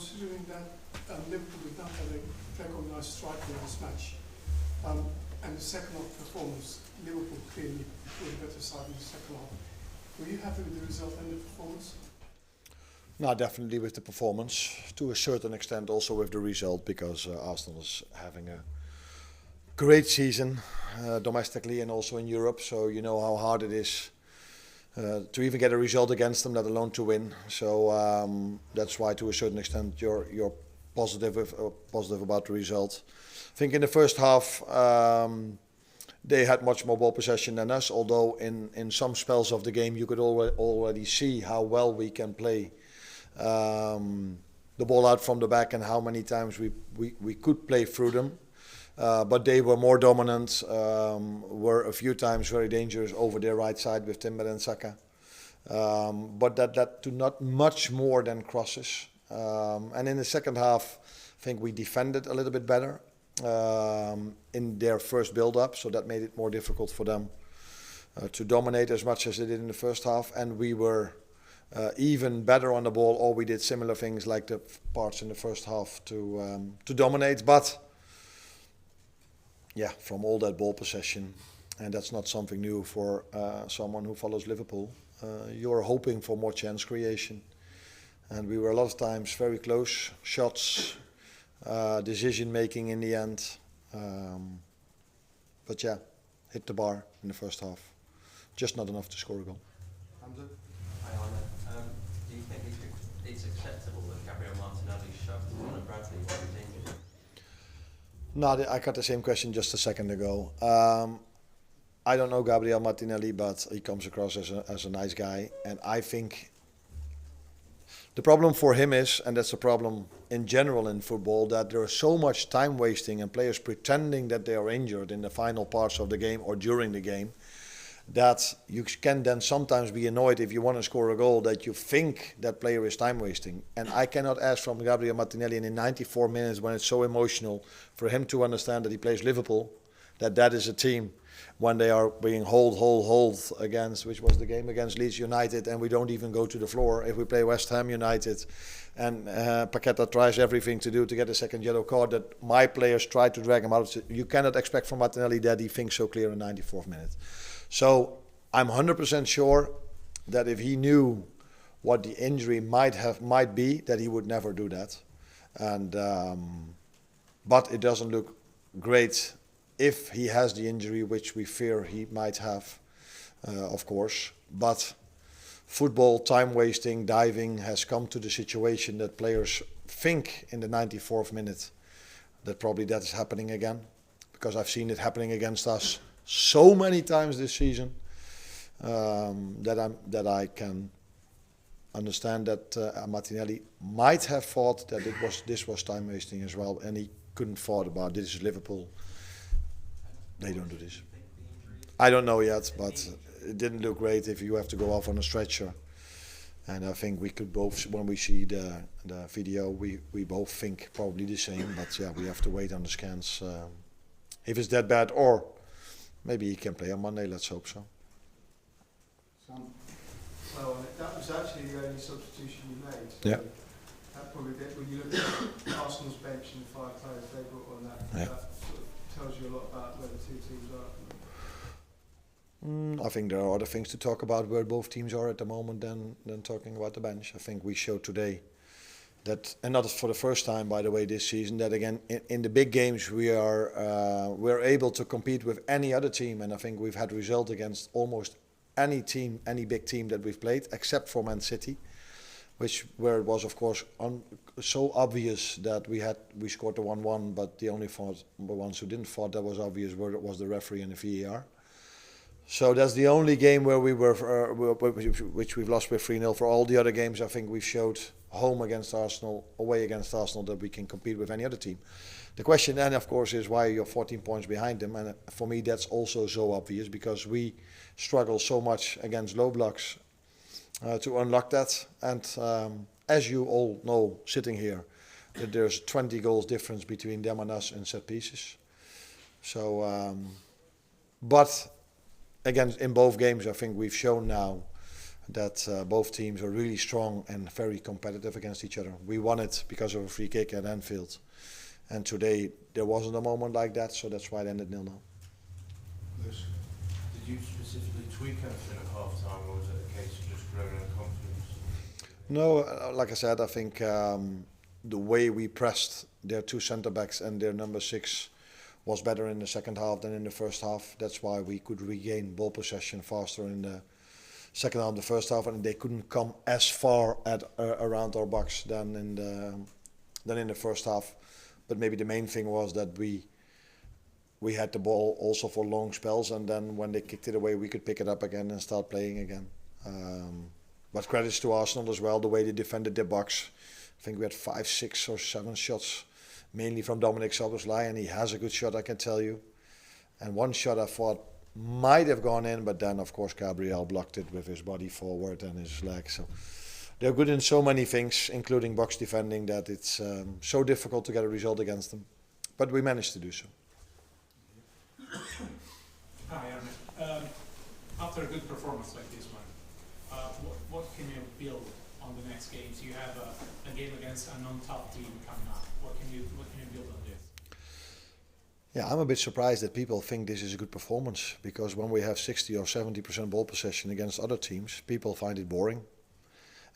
considering that Liverpool did not have a recognised striker in this match, and the second half performance, Liverpool clearly put a better side in the second half. Were you happy with the result and the performance? No, definitely with the performance, to a certain extent also with the result, because Arsenal is having a great season domestically and also in Europe, so you know how hard it is to even get a result against them, let alone to win. So that's why, to a certain extent, you're positive about the result. I think in the first half they had much more ball possession than us, although in some spells of the game you could already see how well we can play the ball out from the back and how many times we could play through them. But they were more dominant, were a few times very dangerous over their right side with Timber and Saka. But that led to not much more than crosses. And in the second half, I think we defended a little bit better in their first build-up, so that made it more difficult for them to dominate as much as they did in the first half. And we were even better on the ball, or we did similar things like the parts in the first half to dominate. But yeah, from all that ball possession, and that's not something new for someone who follows Liverpool, you're hoping for more chance creation. And we were a lot of times very close, shots, decision making in the end. But yeah, hit the bar in the first half. Just not enough to score a goal. Hi Arne. Do you think it's acceptable that Gabriel Martinelli shoved Conor Bradley while he was injured? No, I got the same question just a second ago. I don't know Gabriel Martinelli, but he comes across as a nice guy. And I think the problem for him is, and that's a problem in general in football, that there is so much time wasting and players pretending that they are injured in the final parts of the game or during the game, that you can then sometimes be annoyed if you want to score a goal that you think that player is time wasting. And I cannot ask from Gabriel Martinelli in 94 minutes when it's so emotional for him to understand that he plays Liverpool, that is a team when they are being hold against, which was the game against Leeds United, and we don't even go to the floor. If we play West Ham United and Paqueta tries everything to do to get a second yellow card, that my players try to drag him out. You cannot expect from Martinelli that he thinks so clear in 94th minute. So I'm 100% sure that if he knew what the injury might be, that he would never do that. And but it doesn't look great if he has the injury, which we fear he might have, of course. But football, time wasting, diving has come to the situation that players think in the 94th minute that probably that is happening again, because I've seen it happening against us so many times this season that I can understand that Martinelli might have thought that this was time wasting as well, and he couldn't thought about this is Liverpool. They don't do this. I don't know yet, but it didn't look great if you have to go off on a stretcher. And I think we could both, when we see the video, we both think probably the same. But yeah, we have to wait on the scans if it's that bad, or maybe he can play on Monday. Let's hope so. Well, that was actually the only substitution you made. So yeah. That probably when you look at Arsenal's bench and the 5 players they brought on, that sort of tells you a lot about where the two teams are. I think there are other things to talk about where both teams are at the moment than talking about the bench. I think we showed today that, and not for the first time, by the way, this season, that again in the big games we're able to compete with any other team, and I think we've had result against almost any team, any big team that we've played, except for Man City, where it was of course so obvious that we scored the 1-1, but the only ones who didn't fault that was obvious was the referee and the VAR. So that's the only game where we were, which we've lost with 3-0. For all the other games, I think we've showed home against Arsenal, away against Arsenal, that we can compete with any other team. The question then, of course, is why you're 14 points behind them. And for me, that's also so obvious, because we struggle so much against low blocks to unlock that. And as you all know, sitting here, that there's 20 goals difference between them and us in set pieces. So, but again, in both games, I think we've shown now that both teams were really strong and very competitive against each other. We won it because of a free kick at Anfield, and today there wasn't a moment like that, so that's why it ended 0-0. Did you specifically tweak anything at half time, or was it a case of just growing in confidence? No, like I said, I think the way we pressed their two centre backs and their number 6 was better in the second half than in the first half. That's why we could regain ball possession faster in the second half, the first half, and they couldn't come as far at around our box than in the first half. But maybe the main thing was that we had the ball also for long spells, and then when they kicked it away, we could pick it up again and start playing again. But credits to Arsenal as well, the way they defended their box. I think we had 5, 6 or 7 shots, mainly from Dominic Szoboszlai, and he has a good shot, I can tell you. And one shot I thought might have gone in, but then of course Gabriel blocked it with his body forward and his leg. So they're good in so many things, including box defending, that it's so difficult to get a result against them. But we managed to do so. Hi, Arne. After a good performance like this one, what can you build on the next games? You have a game against a non-top team coming up. What can you build on this? Yeah, I'm a bit surprised that people think this is a good performance, because when we have 60 or 70% ball possession against other teams, people find it boring.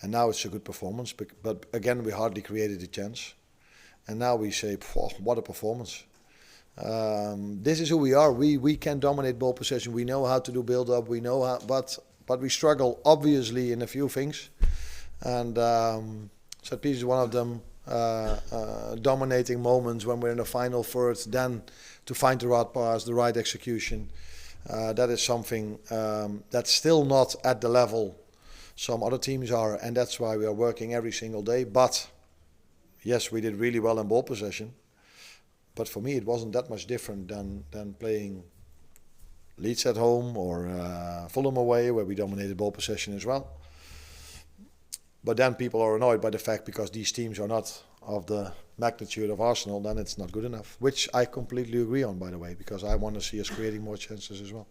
And now it's a good performance, but again, we hardly created a chance. And now we say, what a performance. This is who we are. We can dominate ball possession. We know how to do build-up. We know how, but we struggle obviously in a few things. And set piece is one of them. Dominating moments when we're in the final third, then to find the right pass, the right execution. That is something that's still not at the level some other teams are, and that's why we are working every single day. But yes, we did really well in ball possession. But for me, it wasn't that much different than playing Leeds at home or Fulham away, where we dominated ball possession as well. But then people are annoyed by the fact, because these teams are not of the magnitude of Arsenal, then it's not good enough. Which I completely agree on, by the way, because I want to see us creating more chances as well.